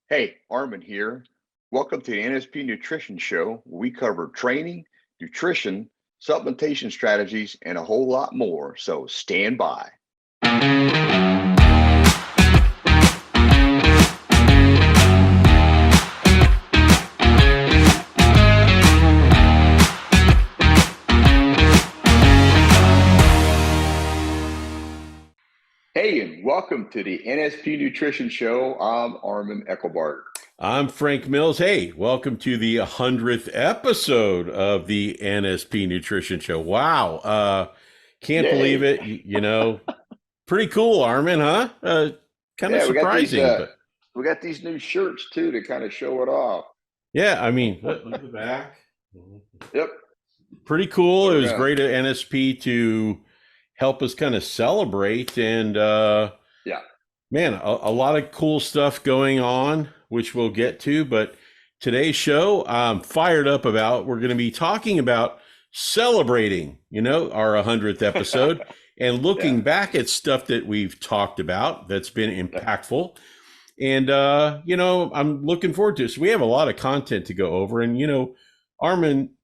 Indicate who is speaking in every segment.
Speaker 1: Hey, Armin here. Welcome to the NSP Nutrition Show, where we cover training, nutrition, supplementation strategies, and a whole lot more. So stand by. Hey, and welcome to the NSP Nutrition Show. I'm Armin Eckelbart.
Speaker 2: I'm Frank Mills. Hey, welcome to the 100th episode of the NSP Nutrition Show. Wow. Can't believe
Speaker 1: Yay.
Speaker 2: it. Pretty cool, Armin, huh? Kind of
Speaker 1: Yeah, we got these
Speaker 2: surprising, but
Speaker 1: we got these new shirts too to kind of show it off.
Speaker 2: yeah, I mean, look at the back.
Speaker 1: Yep.
Speaker 2: Pretty cool.
Speaker 1: So
Speaker 2: It
Speaker 1: we're
Speaker 2: was
Speaker 1: gonna
Speaker 2: great at NSP to help us kind of celebrate and
Speaker 1: yeah.
Speaker 2: man, a lot of cool stuff going on, which we'll get to. But today's show, I'm fired up about. We're going to be talking about celebrating, our 100th episode and
Speaker 1: Yeah.
Speaker 2: looking back at stuff that we've talked about that's been impactful. And, I'm looking forward to it. So we have a lot of content to go over. And, Armin,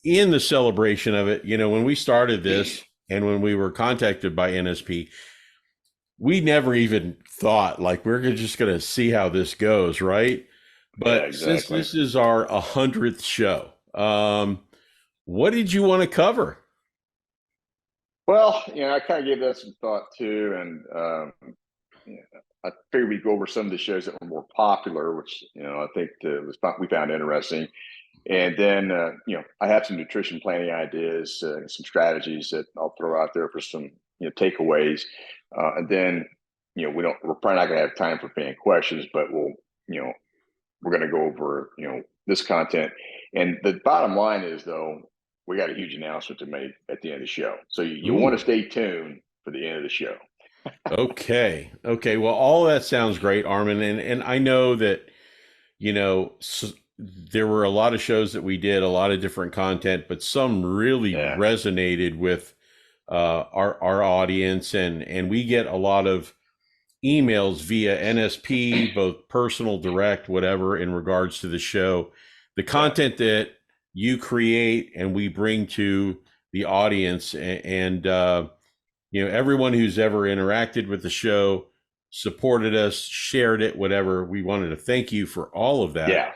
Speaker 2: in the celebration of it, when we started this and when we were contacted by NSP, we never even thought like we're just going to see how this goes, right?
Speaker 1: Yeah,
Speaker 2: But since
Speaker 1: exactly.
Speaker 2: this is our 100th show, what did you want to cover?
Speaker 1: Well, I kind of gave that some thought too, and yeah, I figured we'd go over some of the shows that were more popular, which I think we found interesting. And then I have some nutrition planning ideas, some strategies that I'll throw out there for some takeaways. And then we're probably not going to have time for fan questions, but you know we're going to go over this content. And the bottom line is though, we got a huge announcement to make at the end of the show, so you want to
Speaker 2: Ooh,
Speaker 1: stay tuned for the end of the show.
Speaker 2: okay. Okay. Well, all that sounds great, Armin. And I know that, you know, s there were a lot of shows that we did, a lot of different content, but some really
Speaker 1: Yeah.
Speaker 2: resonated with our audience. And we get a lot of emails via NSP, both personal, direct, whatever, in regards to the show. The
Speaker 1: Yeah.
Speaker 2: content that you create and we bring to the audience, and everyone who's ever interacted with the show, supported us, shared it, whatever. We wanted to thank you for all of that.
Speaker 1: Yeah.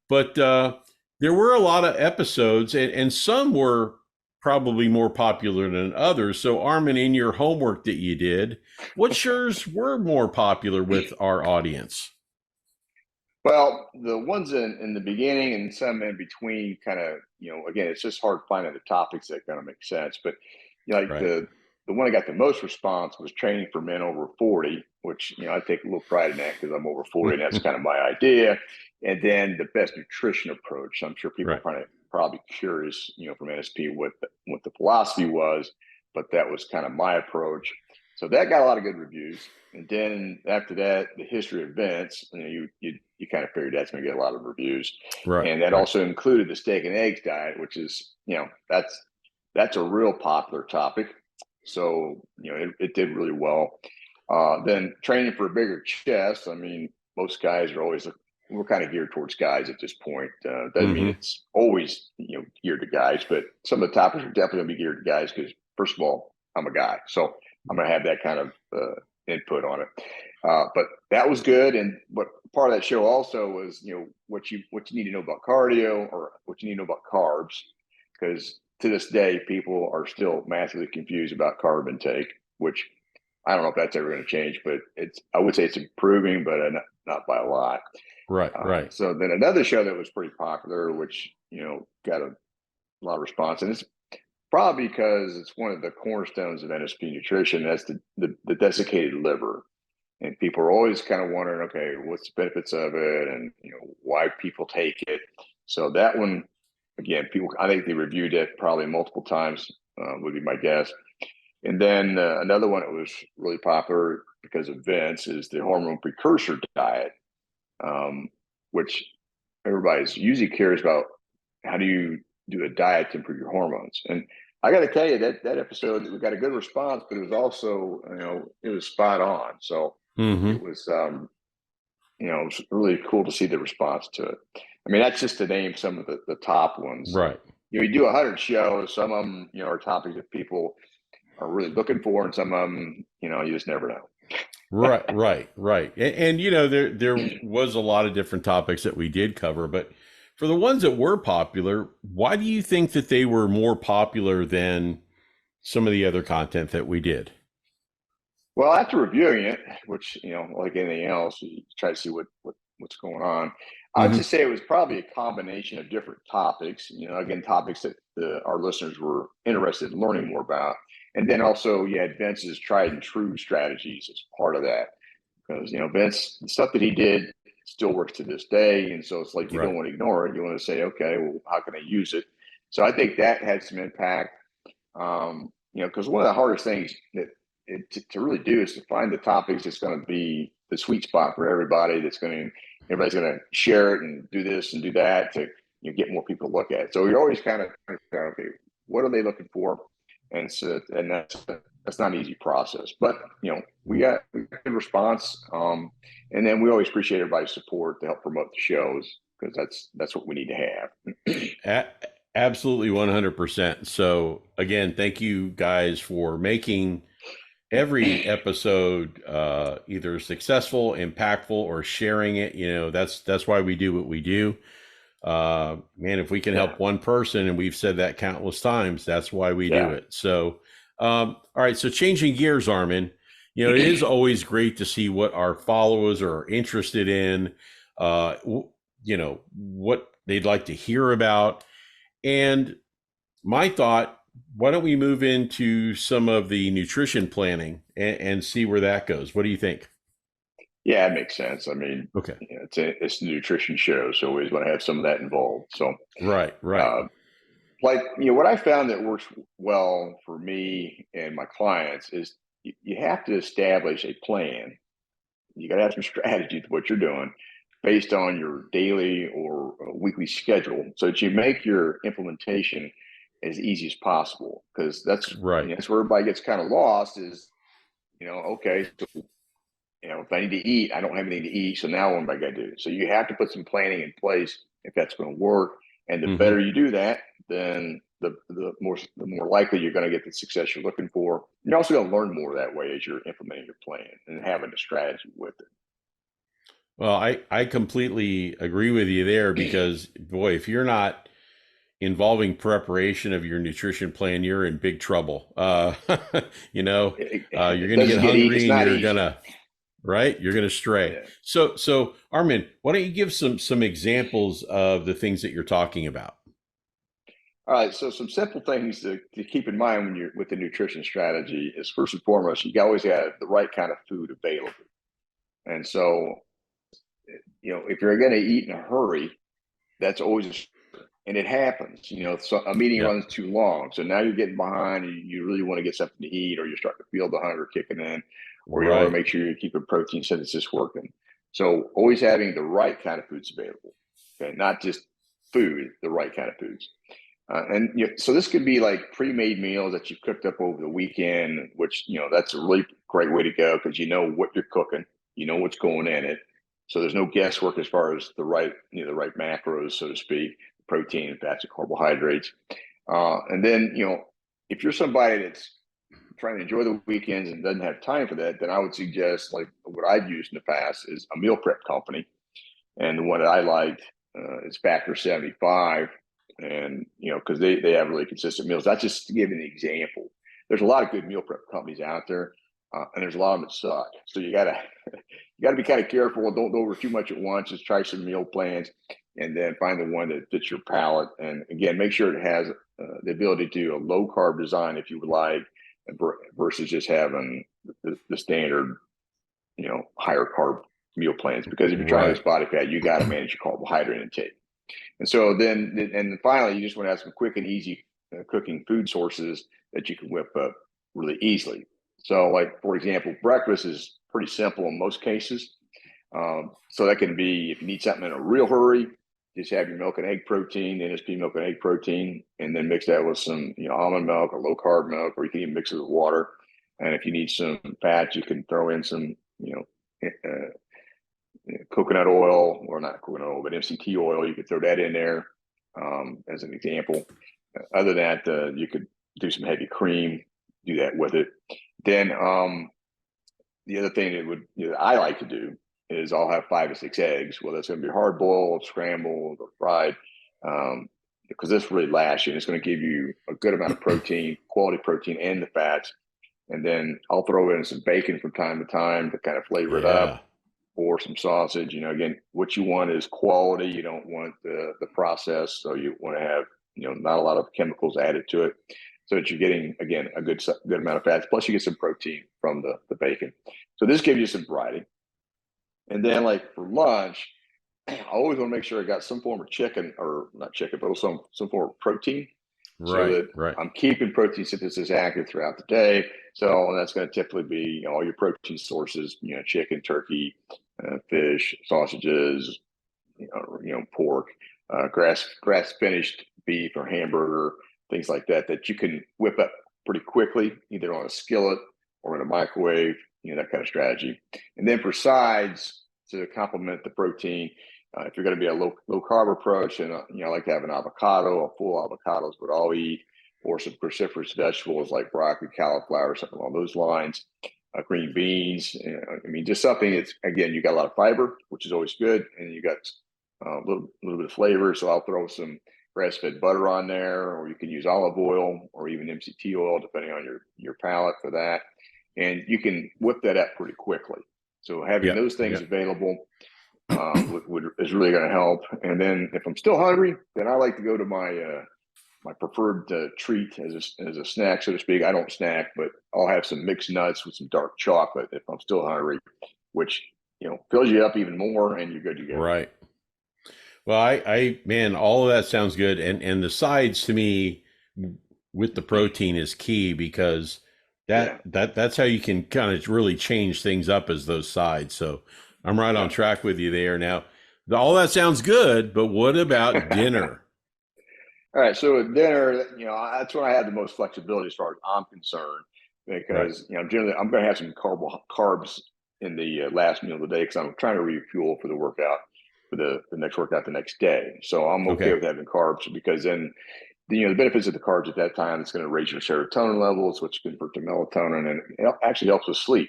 Speaker 2: But there were a lot of episodes, and some were probably more popular than others. So, Armin, in your homework that you did, what shows were more popular with our audience?
Speaker 1: Well, the ones in the beginning and some in between, kind of, again, it's just hard finding the topics that kind of make sense. But like
Speaker 2: Right.
Speaker 1: the one that got the most response was training for men over 40, which I take a little pride in that because I'm over 40, and that's kind of my idea. And then the best nutrition approach. I'm sure people
Speaker 2: Right.
Speaker 1: are probably curious, from NSP what the philosophy was, but that was kind of my approach. So that got a lot of good reviews. And then after that, the history of events, you kind of figured that's going to get a lot of reviews.
Speaker 2: Right.
Speaker 1: And that
Speaker 2: Right.
Speaker 1: also included the steak and eggs diet, which is, that's a real popular topic. So, it did really well. Then training for a bigger chest. I mean, most guys are always, we're kind of geared towards guys at this point. Doesn't mean
Speaker 2: Mm-hmm.
Speaker 1: it's always, geared to guys, but some of the topics are definitely going to be geared to guys because, first of all, I'm a guy. So I'm going to have that kind of input on it. But that was good. And what part of that show also was, what you need to know about cardio, or what you need to know about carbs, because to this day, people are still massively confused about carb intake, which I don't know if that's ever going to change, but I would say it's improving, but not by a lot.
Speaker 2: Right. Right.
Speaker 1: So then another show that was pretty popular, which, got a lot of response, and it's probably because it's one of the cornerstones of NSP nutrition. That's the desiccated liver. And people are always kind of wondering, okay, what's the benefits of it, and why people take it. So that one, again, I think they reviewed it probably multiple times, would be my guess. And then another one that was really popular because of Vince is the hormone precursor diet, which everybody's usually curious about. How do you do a diet to improve your hormones? And I got to tell you that episode, we got a good response, but it was also, it was spot on. So it
Speaker 2: Mm-hmm.
Speaker 1: was, it's really cool to see the response to it. I mean, that's just to name some of the top ones.
Speaker 2: Right.
Speaker 1: You do 100 shows, some of them, are topics that people are really looking for, and some of them, you just never know.
Speaker 2: Right. And there was a lot of different topics that we did cover, but for the ones that were popular, why do you think that they were more popular than some of the other content that we did?
Speaker 1: Well, after reviewing it, which, like anything else, you try to see what's going on. I would
Speaker 2: Hmm.
Speaker 1: just say it was probably a combination of different topics, again, topics that our listeners were interested in learning more about. And then also you had Vince's tried and true strategies as part of that. Because, Vince, the stuff that he did still works to this day. And so it's like you don't
Speaker 2: Right.
Speaker 1: want to ignore it. You want to say, okay, well, how can I use it? So I think that had some impact. Because one of the hardest things to really do is to find the topics that's going to be the sweet spot for everybody. Everybody's going to share it and do this and do that to get more people to look at it. So you're always kind of okay, what are they looking for? And that's not an easy process, but we got good response. And then we always appreciate everybody's support to help promote the shows, because that's what we need to have.
Speaker 2: Absolutely 100%. So again, thank you guys for making every episode either successful, impactful, or sharing it. That's why we do what we do. Man, if we can help one person, and we've said that countless times, that's why we do it. So, all right. So changing gears, Armin, it is always great to see what our followers are interested in, what they'd like to hear about. And my thought, why don't we move into some of the nutrition planning and see where that goes? What do you think?
Speaker 1: Yeah, it makes sense. I mean,
Speaker 2: Okay.
Speaker 1: it's a nutrition show, so we always want to have some of that involved. So,
Speaker 2: Right.
Speaker 1: what I found that works well for me and my clients is you have to establish a plan. You got to have some strategy to what you're doing based on your daily or weekly schedule, so that you make your implementation as easy as possible. Because that's
Speaker 2: Right.
Speaker 1: that's where everybody gets kind of lost. Is okay, so if I need to eat, I don't have anything to eat. So now what am I going to do? So you have to put some planning in place if that's going to work. And the better you do that, then the more likely you're going to get the success you're looking for. You're also going to learn more that way as you're implementing your plan and having a strategy with it.
Speaker 2: Well, I completely agree with you there, because boy, if you're not involving preparation of your nutrition plan, you're in big trouble. You're going to get hungry, and you're going to stray.
Speaker 1: Yeah.
Speaker 2: So Armin, why don't you give some examples of the things that you're talking about?
Speaker 1: All right. So some simple things to keep in mind when you're with the nutrition strategy is, first and foremost, you always have the right kind of food available. And so, if you're going to eat in a hurry, that's always, and it happens, so a meeting
Speaker 2: Yep.
Speaker 1: runs too long. So now you're getting behind, you really want to get something to eat, or you're starting to feel the hunger kicking in, or you want to
Speaker 2: Right.
Speaker 1: make sure you're keeping protein synthesis working. So always having the right kind of foods available. Okay. Not just food, the right kind of foods. So this could be like pre-made meals that you've cooked up over the weekend, which, that's a really great way to go, because you know what you're cooking, what's going in it. So there's no guesswork as far as the right macros, so to speak, protein, fats, and carbohydrates. And then, if you're somebody that's trying to enjoy the weekends and doesn't have time for that, then I would suggest, like what I've used in the past, is a meal prep company. And the one that I liked is Factor 75. And, because they have really consistent meals. That's just to give you an example. There's a lot of good meal prep companies out there, and there's a lot of them that suck. So you gotta be kind of careful. Don't go over too much at once. Just try some meal plans, and then find the one that fits your palate. And again, make sure it has the ability to do a low carb design, if you would like, versus just having the standard, higher carb meal plans. Because if you're trying to lose body fat, you got to manage your carbohydrate intake. And so then finally, you just want to have some quick and easy cooking food sources that you can whip up really easily. So, like, for example, breakfast is pretty simple in most cases. So that can be, if you need something in a real hurry, just have your milk and egg protein, NSP milk and egg protein, and then mix that with some almond milk or low carb milk, or you can even mix it with water. And if you need some fat, you can throw in some coconut oil, or not coconut oil, but MCT oil. You could throw that in there as an example. Other than that, you could do some heavy cream, do that with it. Then the other thing that I like to do is I'll have 5 to 6 eggs. Well, that's going to be hard boiled, scrambled, or fried, because this really lasts you. And it's going to give you a good amount of protein, quality protein, and the fats. And then I'll throw in some bacon from time to time to kind of flavor it up,
Speaker 2: Yeah.
Speaker 1: or some sausage. Again, what you want is quality. You don't want the process, so you want to have not a lot of chemicals added to it, so that you're getting, again, a good amount of fats. Plus, you get some protein from the bacon. So this gives you some variety. And then, like for lunch, I always want to make sure I got some form of chicken, or not chicken, but some form of protein, so
Speaker 2: Right.
Speaker 1: that
Speaker 2: Right.
Speaker 1: I'm keeping protein synthesis active throughout the day. So that's going to typically be all your protein sources, chicken, turkey, fish, sausages, pork, grass finished beef or hamburger, things like that, that you can whip up pretty quickly, either on a skillet or in a microwave, that kind of strategy. And then for sides, to complement the protein, if you're going to be a low carb approach, and I like to have an avocado, a full avocado is what I'll eat, or some cruciferous vegetables like broccoli, cauliflower, something along those lines. Green beans. Just something that's, again, you got a lot of fiber, which is always good, and you got a little bit of flavor. So I'll throw some grass-fed butter on there, or you can use olive oil or even MCT oil, depending on your palate for that. And you can whip that up pretty quickly. So having
Speaker 2: Yeah.
Speaker 1: those things
Speaker 2: Yeah.
Speaker 1: available is really going to help. And then if I'm still hungry, then I like to go to my preferred treat as a snack, so to speak. I don't snack, but I'll have some mixed nuts with some dark chocolate if I'm still hungry, which fills you up even more, and you're good to go.
Speaker 2: Right. Well, man, all of that sounds good. And the sides to me with the protein is key, because
Speaker 1: Yeah,
Speaker 2: that's how you can kind of really change things up, as those sides. So I'm right on
Speaker 1: yeah.
Speaker 2: track with you there. Now, all that sounds good, but what about dinner?
Speaker 1: All right. So at dinner, that's when I have the most flexibility as far as I'm concerned,
Speaker 2: Right.
Speaker 1: because generally I'm going to have some carbs in the last meal of the day, because I'm trying to refuel for the workout, for the next workout the next day. So I'm okay
Speaker 2: Okay.
Speaker 1: with having carbs, because then the benefits of the carbs at that time, it's going to raise your serotonin levels, which convert to melatonin, and it actually helps with sleep.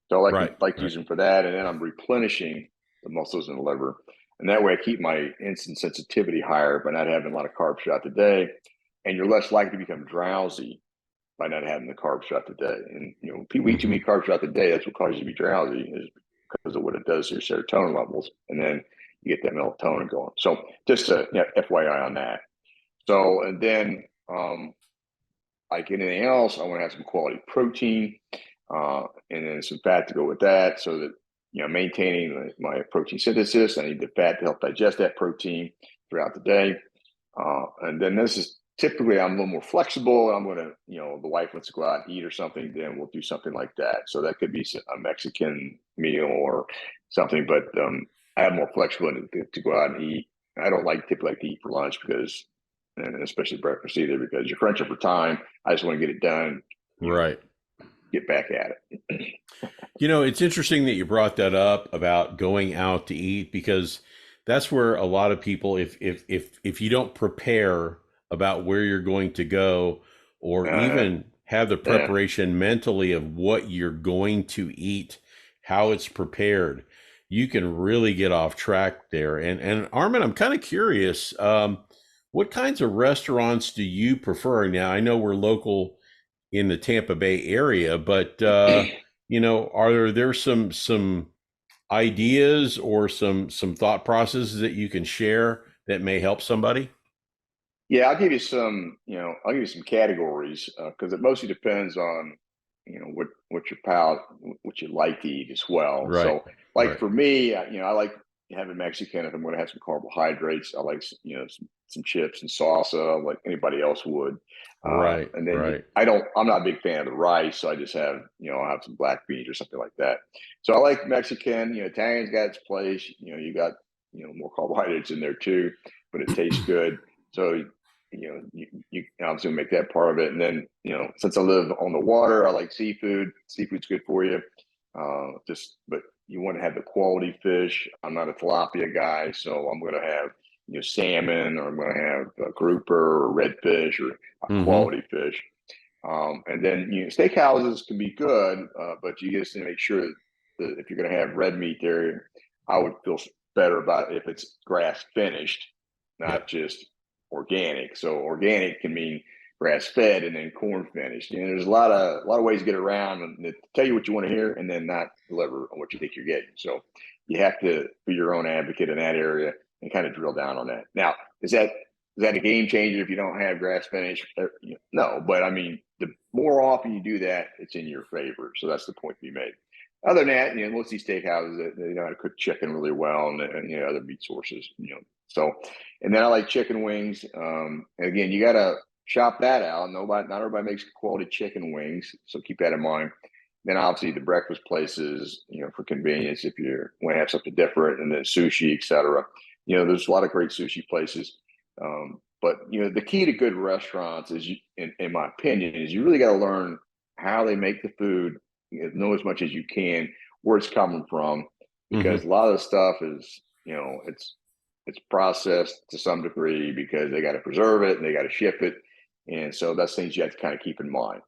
Speaker 1: So I
Speaker 2: Right.
Speaker 1: like to
Speaker 2: Right.
Speaker 1: use them for that, and then I'm replenishing the muscles in the liver, and that way I keep my insulin sensitivity higher by not having a lot of carbs throughout the day, and you're less likely to become drowsy by not having the carbs throughout the day. And people eat too many
Speaker 2: Hmm.
Speaker 1: carbs throughout the day, that's what causes you to be drowsy, is because of what it does to your serotonin levels, and then you get that melatonin going. So just FYI on that. So, and then like anything else, I want to have some quality protein, and then some fat to go with that, so that maintaining my protein synthesis. I need the fat to help digest that protein throughout the day. And then this is typically, I'm a little more flexible. I'm going to, the wife wants to go out and eat or something, then we'll do something like that. So that could be a Mexican meal or something, but I have more flexibility to go out and eat. I don't typically like to eat for lunch, because, and especially breakfast either, because you're crunching for time. I just want to get it done,
Speaker 2: Right.
Speaker 1: get back at it.
Speaker 2: It's interesting that you brought that up about going out to eat, because that's where a lot of people, if you don't prepare about where you're going to go, or
Speaker 1: Uh,
Speaker 2: even have the
Speaker 1: yeah.
Speaker 2: preparation mentally of what you're going to eat, how it's prepared, you can really get off track there. And Armin, I'm kind of curious, what kinds of restaurants do you prefer? Now, I know we're local in the Tampa Bay area, but are there some ideas or some thought processes that you can share that may help somebody?
Speaker 1: Yeah, I'll give you some, I'll give you some categories, because it mostly depends on, what your palate, what you like to eat as well.
Speaker 2: Right,
Speaker 1: So, like
Speaker 2: right,
Speaker 1: for me, I like having Mexican. If I'm going to have some carbohydrates, I like, some chips and salsa, like anybody else would.
Speaker 2: right,
Speaker 1: And then
Speaker 2: right.
Speaker 1: I'm not a big fan of the rice, so I just have, I'll have some black beans or something like that. So I like Mexican. Italian's got its place. You got, more carbohydrates in there too, but it tastes good. So you obviously make that part of it. And then, since I live on the water, I like seafood. Seafood's good for you. But you want to have the quality fish. I'm not a tilapia guy, so I'm going to have salmon, or I'm going to have a grouper or redfish or a
Speaker 2: Mm-hmm.
Speaker 1: quality fish. And then steakhouses can be good, but you just need to make sure that if you're going to have red meat there, I would feel better about if it's grass finished, not
Speaker 2: Yep.
Speaker 1: just organic. So organic can mean grass fed and then corn finished. There's a lot of ways to get around and tell you what you want to hear and then not deliver on what you think you're getting. So you have to be your own advocate in that area and kind of drill down on that. Now, is that a game changer if you don't have grass finish? No, but I mean, the more often you do that, it's in your favor. So that's the point to be made. Other than that, most of these steakhouses, they know how to cook chicken really well, and other meat sources. So, and then I like chicken wings. And again, you got to shop that out. Not everybody makes quality chicken wings, so keep that in mind. Then obviously the breakfast places, for convenience, if you want to have something different, and then sushi, etc. There's a lot of great sushi places. But the key to good restaurants is, in my opinion, is you really got to learn how they make the food, know as much as you can where it's coming from, because
Speaker 2: Mm-hmm.
Speaker 1: a lot of the stuff is, it's processed to some degree because they got to preserve it and they got to ship it, and so that's things you have to kind of keep in mind.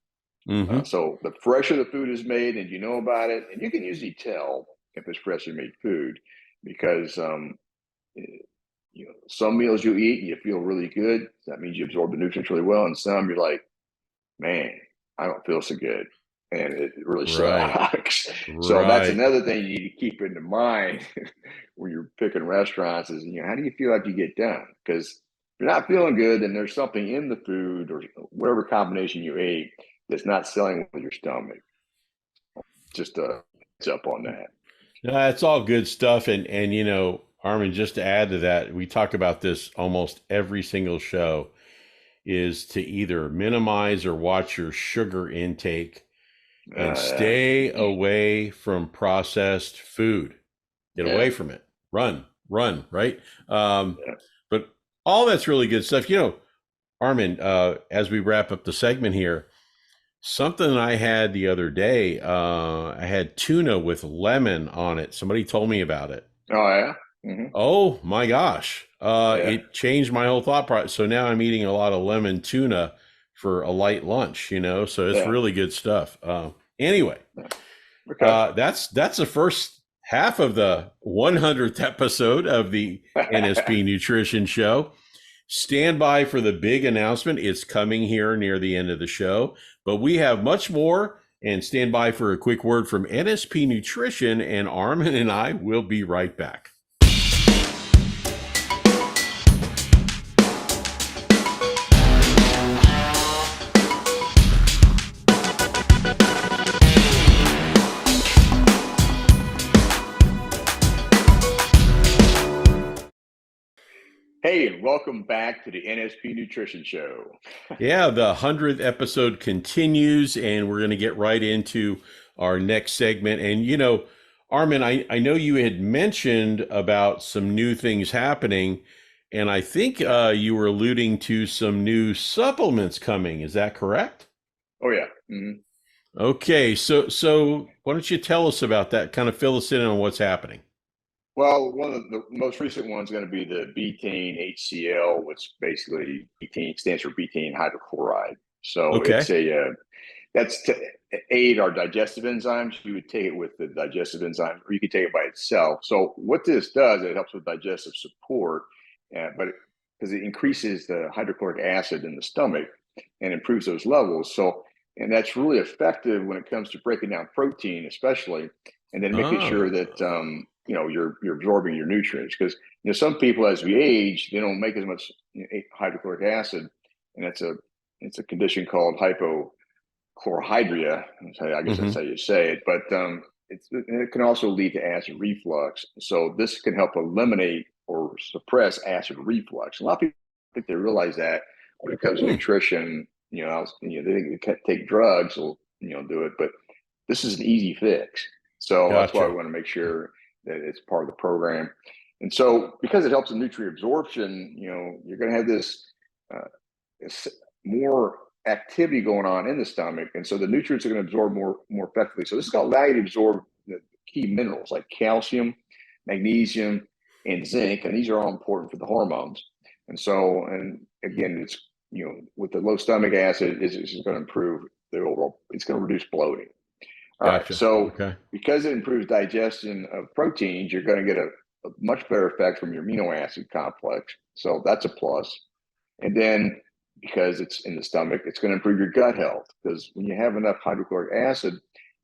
Speaker 2: Mm-hmm.
Speaker 1: So the fresher the food is made, and you know about it, and you can usually tell if it's freshly made food because some meals you eat and you feel really good. That means you absorb the nutrients really well. And some you're like, man, I don't feel so good. And it really
Speaker 2: Right.
Speaker 1: sucks. So that's
Speaker 2: Right.
Speaker 1: another thing you need to keep in mind when you're picking restaurants is, how do you feel like you get done? Because if you're not feeling good, then there's something in the food or whatever combination you ate that's not selling with your stomach. Just a heads up on that.
Speaker 2: No, that's all good stuff. And Armin, just to add to that, we talk about this almost every single show, is to either minimize or watch your sugar intake and
Speaker 1: Uh,
Speaker 2: stay away from processed food. Get
Speaker 1: yeah,
Speaker 2: away from it. Run, right?
Speaker 1: yeah.
Speaker 2: But all that's really good stuff. Armin, as we wrap up the segment here, something I had the other day, I had tuna with lemon on it. Somebody told me about it.
Speaker 1: Oh yeah. Mm-hmm.
Speaker 2: Oh my gosh.
Speaker 1: Yeah.
Speaker 2: It changed my whole thought process. So now I'm eating a lot of lemon tuna for a light lunch, so it's
Speaker 1: Yeah.
Speaker 2: really good stuff. Anyway,
Speaker 1: Yeah. Okay.
Speaker 2: that's the first half of the 100th episode of the NSP Nutrition Show. Stand by for the big announcement. It's coming here near the end of the show, but we have much more. And stand by for a quick word from NSP Nutrition, and Armin and I will be right back.
Speaker 1: Hey, and welcome back to the NSP Nutrition Show.
Speaker 2: Yeah, the 100th episode continues, and we're going to get right into our next segment. And, Armin, I know you had mentioned about some new things happening, and I think you were alluding to some new supplements coming. Is that correct?
Speaker 1: Oh yeah. Mm-hmm.
Speaker 2: Okay, so why don't you tell us about that? Kind of fill us in on what's happening.
Speaker 1: Well, one of the most recent ones is going to be the betaine HCl, which basically betaine stands for betaine hydrochloride. So
Speaker 2: Okay.
Speaker 1: that's to aid our digestive enzymes. You would take it with the digestive enzymes, or you could take it by itself. So what this does, it helps with digestive support, but because it increases the hydrochloric acid in the stomach and improves those levels. So, and that's really effective when it comes to breaking down protein, especially, and then making sure
Speaker 2: Oh.
Speaker 1: that you're absorbing your nutrients. Because some people, as we age, they don't make as much hydrochloric acid, and it's a condition called hypochlorhydria. I guess that's
Speaker 2: Mm-hmm.
Speaker 1: how you say it. But it can also lead to acid reflux. So this can help eliminate or suppress acid reflux. A lot of people think they realize that when it comes to
Speaker 2: Hmm.
Speaker 1: nutrition. They think they take drugs will do it, but this is an easy fix. So that's why we
Speaker 2: Gotcha.
Speaker 1: want to make sure that it's part of the program. And so because it helps in nutrient absorption, you're going to have this more activity going on in the stomach, and so the nutrients are going to absorb more effectively. So this is going to allow you to absorb, key minerals like calcium, magnesium, and zinc, and these are all important for the hormones. And so, and again, it's, you know, with the low stomach acid, it's going to improve the overall. It's going to reduce bloating. All right.
Speaker 2: Gotcha.
Speaker 1: So
Speaker 2: Okay.
Speaker 1: because it improves digestion of proteins, you're going to get a much better effect from your amino acid complex. So that's a plus. And then because it's in the stomach, it's going to improve your gut health, because when you have enough hydrochloric acid,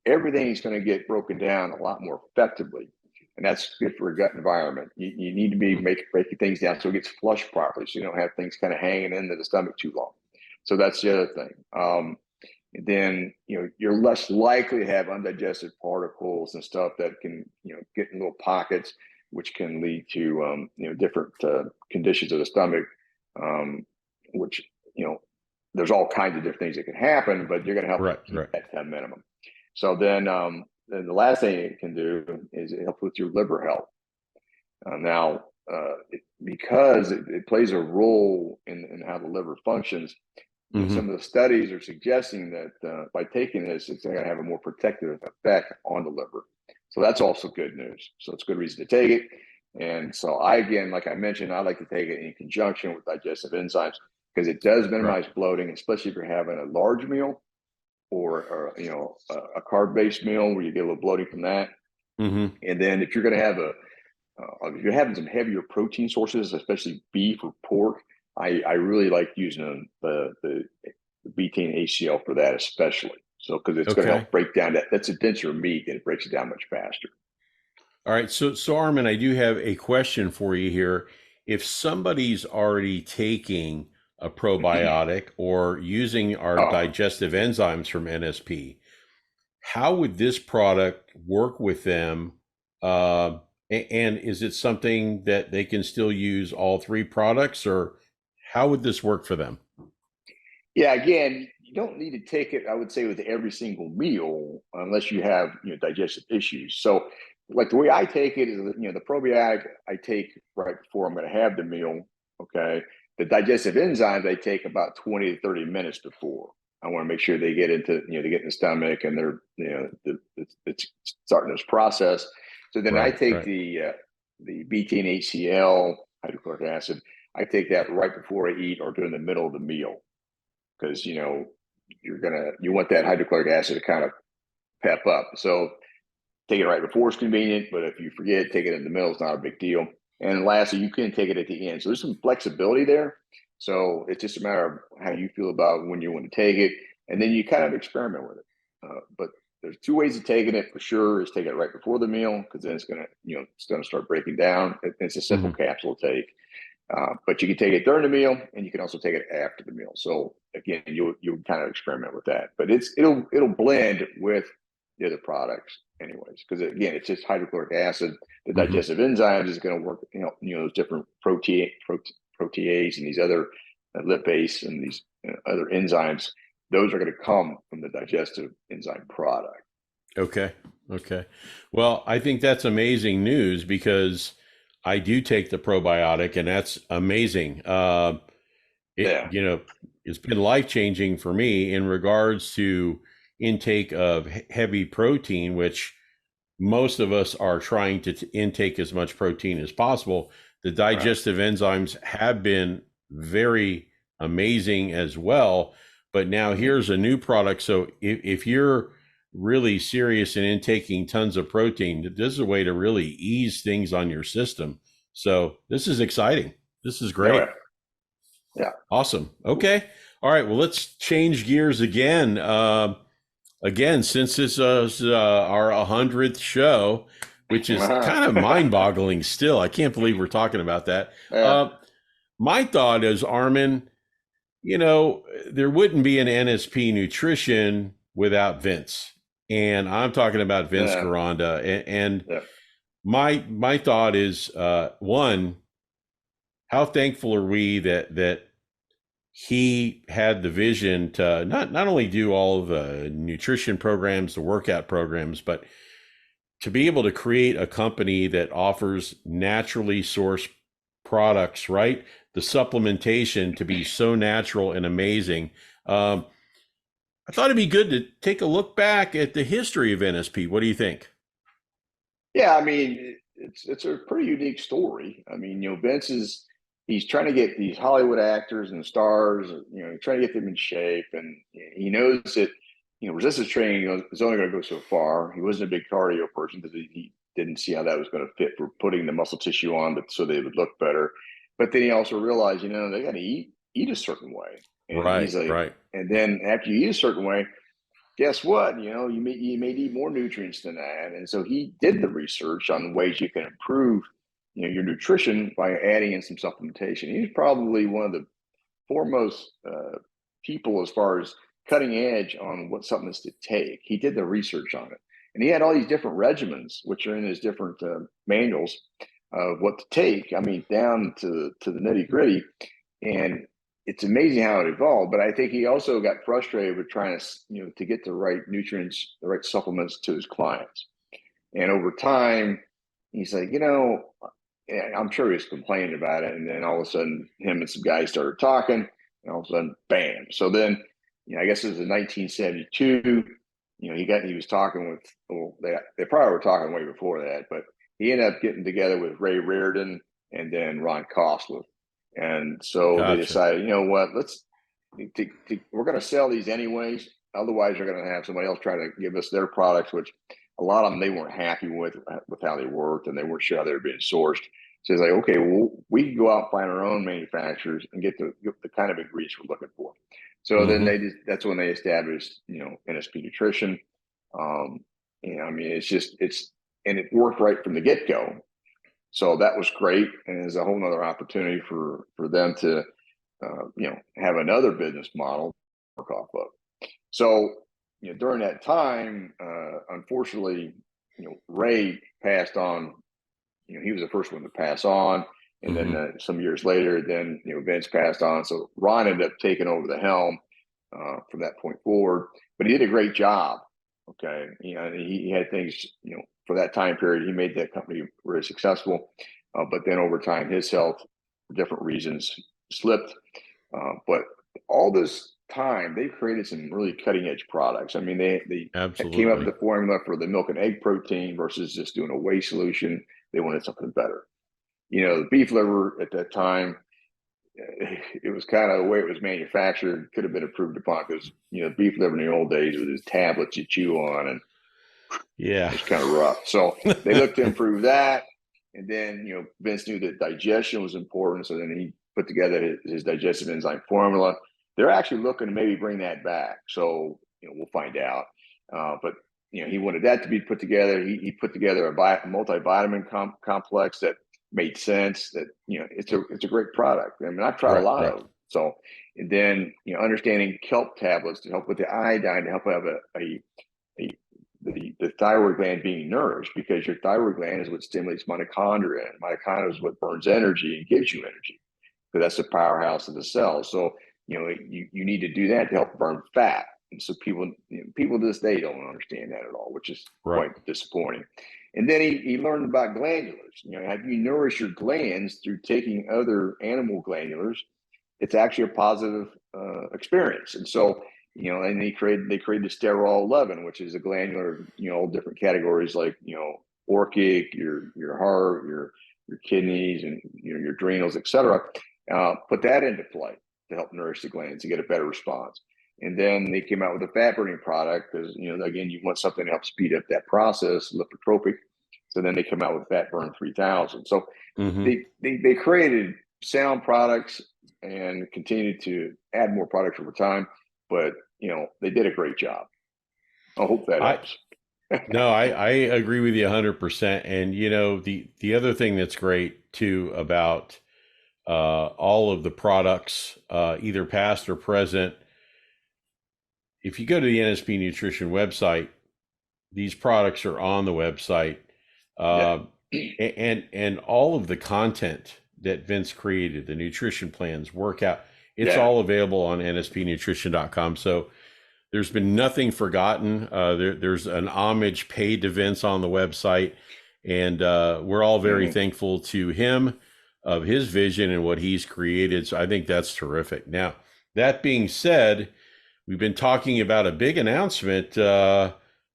Speaker 1: everything is going to get broken down a lot more effectively. And that's good for a gut environment. You need to be breaking things down so it gets flushed properly, so you don't have things kind of hanging into the stomach too long. So that's the other thing. And then, you know, you're less likely to have undigested particles and stuff that can, you know, get in little pockets, which can lead to, you know, different conditions of the stomach, which, you know, there's all kinds of different things that can happen, but you're going to help keep that to a minimum. So then the last thing it can do is it helps with your liver health. Because it plays a role in how the liver functions, you know, some of the studies are suggesting that by taking this, it's going to have a more protective effect on the liver. So that's also good news. So it's a good reason to take it. And so again, like I mentioned, I like to take it in conjunction with digestive enzymes because it does minimize bloating, especially if you're having a large meal or you know, a carb-based meal where you get a little bloating from that. And then if you're going to have if you're having some heavier protein sources, especially beef or pork, I really like using the betaine HCl for that, especially. So because it's going to help break down that's a denser meat and it breaks it down much faster.
Speaker 2: All right. So Armin, I do have a question for you here. If somebody's already taking a probiotic or using our digestive enzymes from NSP, how would this product work with them? And is it something that they can still use all three products, or how would this work for them?
Speaker 1: Yeah, again, you don't need to take it, I would say, with every single meal unless you have, you know, digestive issues. So like the way I take it is, you know, the probiotic I take right before I'm going to have the meal. Okay. The digestive enzymes I take about 20 to 30 minutes before. I want to make sure they get into, you know, they get in the stomach and they're, you know, it's starting this process. So then I take the betaine HCl, hydrochloric acid. I take that right before I eat or during the middle of the meal, because, you know, you want that hydrochloric acid to kind of pep up. So take it right before is convenient, but if you forget, take it in the middle. It's not a big deal. And lastly, you can take it at the end. So there's some flexibility there. So it's just a matter of how you feel about when you want to take it, and then you kind of experiment with it. But there's two ways of taking it for sure: is take it right before the meal, because then it's going to, you know, it's going to start breaking down. It's a simple capsule to take. But you can take it during the meal, and you can also take it after the meal. So again, you'll kind of experiment with that. But it'll blend with the other products anyways, because again, it's just hydrochloric acid. The digestive enzymes is going to work, you know, those different protease and these other lipase and these other enzymes. Those are going to come from the digestive enzyme product.
Speaker 2: Okay. Well, I think that's amazing news because I do take the probiotic, and that's amazing. You know, it's been life-changing for me in regards to intake of heavy protein, which most of us are trying to intake as much protein as possible. The digestive enzymes have been very amazing as well, but now here's a new product. So if you're really serious in intaking tons of protein, this is a way to really ease things on your system. So this is exciting. This is great.
Speaker 1: Yeah.
Speaker 2: Awesome. Okay. All right. Well, let's change gears again. Since this is our 100th show, which is kind of mind-boggling still. I can't believe we're talking about that. My thought is, Armin, you know, there wouldn't be an NSP nutrition without Vince. And I'm talking about Vince Garanda. And my thought is, one, how thankful are we that he had the vision to not only do all of the nutrition programs, the workout programs, but to be able to create a company that offers naturally sourced products, right? The supplementation to be so natural and amazing. I thought it'd be good to take a look back at the history of NSP. What do you think?
Speaker 1: Yeah, I mean, it's a pretty unique story. I mean, Vince he's trying to get these Hollywood actors and stars, trying to get them in shape, and he knows that resistance training is only going to go so far. He wasn't a big cardio person because he didn't see how that was going to fit for putting the muscle tissue on, but so they would look better. But then he also realized, they got to eat a certain way, and he's
Speaker 2: Right,
Speaker 1: like,
Speaker 2: right.
Speaker 1: and then after you eat a certain way, guess what? You may need more nutrients than that. And so he did the research on ways you can improve, your nutrition by adding in some supplementation. He's probably one of the foremost people as far as cutting edge on what supplements to take. He did the research on it, and he had all these different regimens, which are in his different manuals of what to take. I mean, down to the nitty gritty, and it's amazing how it evolved. But I think he also got frustrated with trying to to get the right nutrients, the right supplements to his clients. And over time, he's like, I'm sure he was complaining about it. And then all of a sudden, him and some guys started talking, and all of a sudden, bam. So then, I guess it was in 1972. He was talking with, well, they probably were talking way before that, but he ended up getting together with Ray Reardon and then Ron Koslow. And so they
Speaker 2: Gotcha.
Speaker 1: decided, we're going to sell these anyways. Otherwise, they're going to have somebody else try to give us their products, which a lot of them they weren't happy with how they worked, and they weren't sure how they were being sourced. So it's like, okay, well, we can go out and find our own manufacturers and get the kind of ingredients we're looking for. So then
Speaker 2: Hmm.
Speaker 1: that's when they established, NSP Nutrition. I mean, and it worked right from the get go. So that was great, and it's a whole nother opportunity for them to, have another business model to work off of. So, during that time, unfortunately, Ray passed on. He was the first one to pass on, and then
Speaker 2: Hmm.
Speaker 1: some years later, then Vince passed on. So Ron ended up taking over the helm from that point forward. But he did a great job. Okay, he had things, for that time period. He made that company very successful. But then over time, his health, for different reasons, slipped. But all this time, they created some really cutting edge products. I mean, they came up with
Speaker 2: Absolutely.
Speaker 1: the formula for the milk and egg protein versus just doing a whey solution. They wanted something better. The beef liver at that time, it was kind of the way it was manufactured, could have been improved upon because, beef liver in the old days was these tablets you chew on, and
Speaker 2: Yeah.
Speaker 1: it's kind of rough. So they looked to improve that. And then, Vince knew that digestion was important. So then he put together his digestive enzyme formula. They're actually looking to maybe bring that back. So, we'll find out. But, he wanted that to be put together. He put together a multivitamin complex that made sense, that, it's a great product. I mean, I've tried a
Speaker 2: Right,
Speaker 1: lot of
Speaker 2: right.
Speaker 1: them. So, and then, understanding kelp tablets to help with the iodine, to help have a the thyroid gland being nourished, because your thyroid gland is what stimulates mitochondria, and mitochondria is what burns energy and gives you energy, because that's the powerhouse of the cell. So you need to do that to help burn fat. And so people to this day don't understand that at all, which is
Speaker 2: Right.
Speaker 1: quite disappointing. And then he learned about glandulars. Have you nourish your glands through taking other animal glandulars, it's actually a positive experience. And so, and they created the sterol 11, which is a glandular, all different categories like, orchic, your heart, your kidneys, and your adrenals, etc. Put that into play to help nourish the glands and get a better response. And then they came out with a fat burning product because, again, you want something to help speed up that process, lipotropic. So then they come out with Fat Burn 3000. So
Speaker 2: Hmm.
Speaker 1: they created sound products and continued to add more products over time. But they did a great job. I hope that
Speaker 2: I
Speaker 1: helps.
Speaker 2: no, I agree with you 100%. And the other thing that's great too about all of the products, either past or present, if you go to the NSP Nutrition website, these products are on the website,
Speaker 1: Yeah,
Speaker 2: uh, and all of the content that Vince created, the nutrition plans, workout, it's
Speaker 1: yeah.
Speaker 2: all available on nspnutrition.com. So there's been nothing forgotten. There's an homage paid to Vince on the website, and we're all very
Speaker 1: Mm-hmm.
Speaker 2: thankful to him of his vision and what he's created. So I think that's terrific. Now, that being said, we've been talking about a big announcement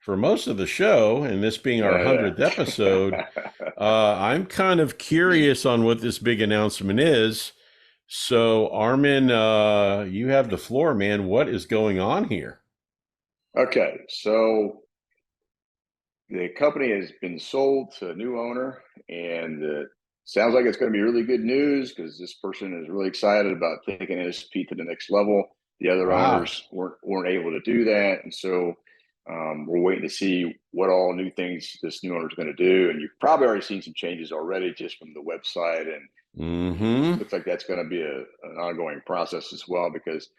Speaker 2: for most of the show, and this being our 100th episode, I'm kind of curious on what this big announcement is. So, Armin, you have the floor, man. What is going on here?
Speaker 1: Okay, so the company has been sold to a new owner, and sounds like it's going to be really good news because this person is really excited about taking NSP to the next level. The other
Speaker 2: Wow.
Speaker 1: owners weren't able to do that, and so we're waiting to see what all new things this new owner is going to do. And you've probably already seen some changes already just from the website, and
Speaker 2: Mm-hmm.
Speaker 1: looks like that's going to be an ongoing process as well because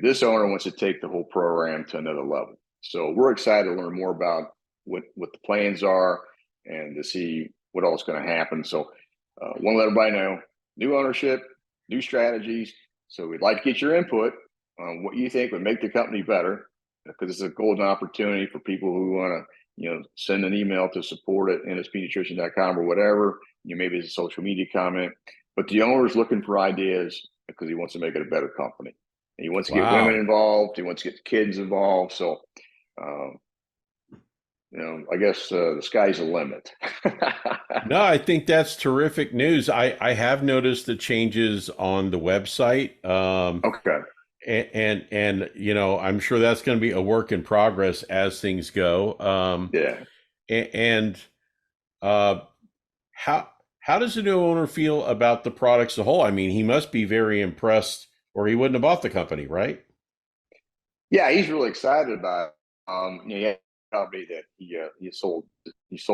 Speaker 1: this owner wants to take the whole program to another level. So we're excited to learn more about what the plans are and to see what else is going to happen. So want to let everybody know, new ownership, new strategies. So we'd like to get your input on what you think would make the company better, because it's a golden opportunity for people who want to send an email to support@nspnutrition.com or whatever. Maybe it's a social media comment, but the owner is looking for ideas because he wants to make it a better company. And he wants to get women
Speaker 2: Wow.
Speaker 1: involved. He wants to get the kids involved. So, I guess the sky's the limit.
Speaker 2: No, I think that's terrific news. I have noticed the changes on the website.
Speaker 1: Okay.
Speaker 2: And I'm sure that's going to be a work in progress as things go.
Speaker 1: Yeah.
Speaker 2: And uh, how does the new owner feel about the products as a whole? I mean, he must be very impressed, or he wouldn't have bought the company, right?
Speaker 1: Yeah, he's really excited about. He had a company that he sold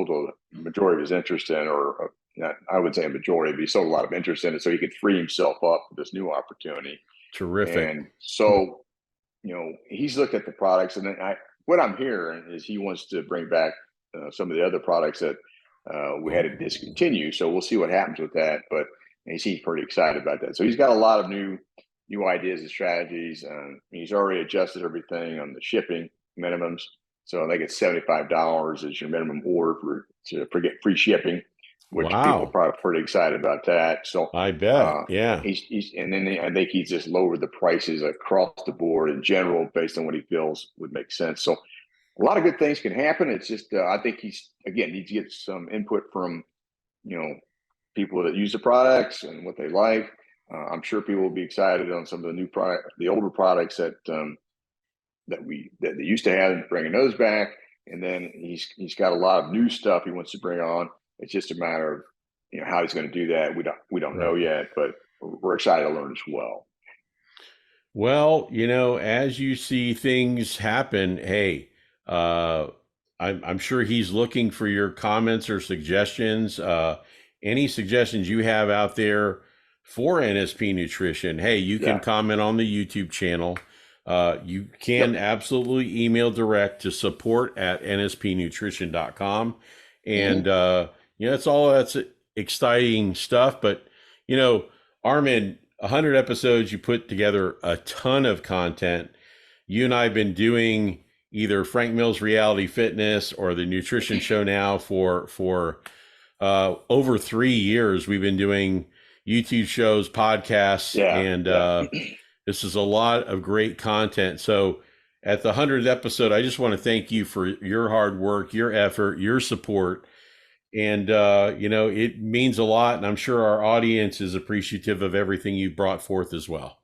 Speaker 1: a majority of his interest in, or not, I would say a majority, but he sold a lot of interest in it so he could free himself up for this new opportunity.
Speaker 2: Terrific.
Speaker 1: And so, he's looked at the products, and then what I'm hearing is he wants to bring back some of the other products that we had to discontinue. So we'll see what happens with that. But he seems pretty excited about that. So he's got a lot of new ideas and strategies. He's already adjusted everything on the shipping minimums. So I think it's $75 is your minimum order to get free shipping, which people are
Speaker 2: Wow.
Speaker 1: probably pretty excited about that. So
Speaker 2: I bet. Yeah.
Speaker 1: and then I think he's just lowered the prices across the board in general based on what he feels would make sense. So a lot of good things can happen. It's just I think he's again needs to get some input from people that use the products and what they like. I'm sure people will be excited on some of the new product, the older products that they used to have, bringing those back. And then he's got a lot of new stuff he wants to bring on. It's just a matter of how he's going to do that. We don't know
Speaker 2: Right.
Speaker 1: yet, but we're excited to learn as well.
Speaker 2: Well, as you see things happen, hey, uh, I'm sure he's looking for your comments or suggestions. Any suggestions you have out there for NSP Nutrition, hey, you can
Speaker 1: Yeah.
Speaker 2: comment on the YouTube channel. You can
Speaker 1: Yep.
Speaker 2: absolutely email direct to support@nspnutrition.com. And,
Speaker 1: Mm-hmm.
Speaker 2: that's exciting stuff. But, Armin, 100 episodes, you put together a ton of content. You and I have been doing either Frank Mills Reality Fitness or the Nutrition Show now for over 3 years. We've been doing YouTube shows, podcasts,
Speaker 1: Yeah.
Speaker 2: and
Speaker 1: Yeah.
Speaker 2: this is a lot of great content. So at the 100th episode, I just want to thank you for your hard work, your effort, your support. And, it means a lot. And I'm sure our audience is appreciative of everything you've brought forth as well.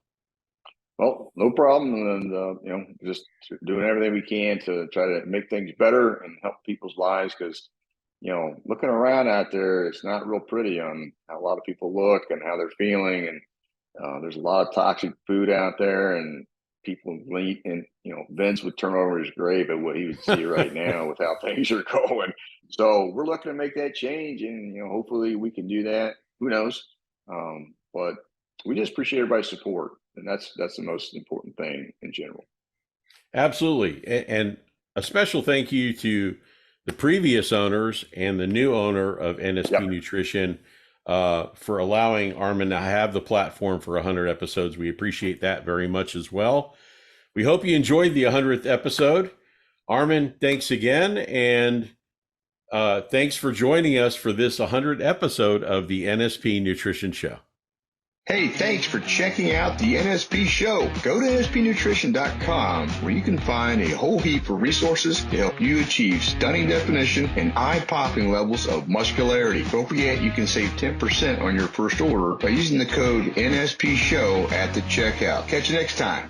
Speaker 1: Well, no problem. And, just doing everything we can to try to make things better and help people's lives. Because, looking around out there, it's not real pretty on how a lot of people look and how they're feeling. And there's a lot of toxic food out there, and people eat. And, Vince would turn over his grave at what he would see right now with how things are going. So we're looking to make that change. And, hopefully we can do that. Who knows? But we just appreciate everybody's support, and that's the most important thing in general.
Speaker 2: Absolutely. And a special thank you to the previous owners and the new owner of NSP
Speaker 1: Yep.
Speaker 2: Nutrition for allowing Armin to have the platform for 100 episodes. We appreciate that very much as well. We hope you enjoyed the 100th episode. Armin, thanks again. And thanks for joining us for this 100th episode of the NSP Nutrition Show.
Speaker 1: Hey, thanks for checking out the NSP show. Go to nspnutrition.com where you can find a whole heap of resources to help you achieve stunning definition and eye-popping levels of muscularity. Don't forget you can save 10% on your first order by using the code NSP show at the checkout. Catch you next time.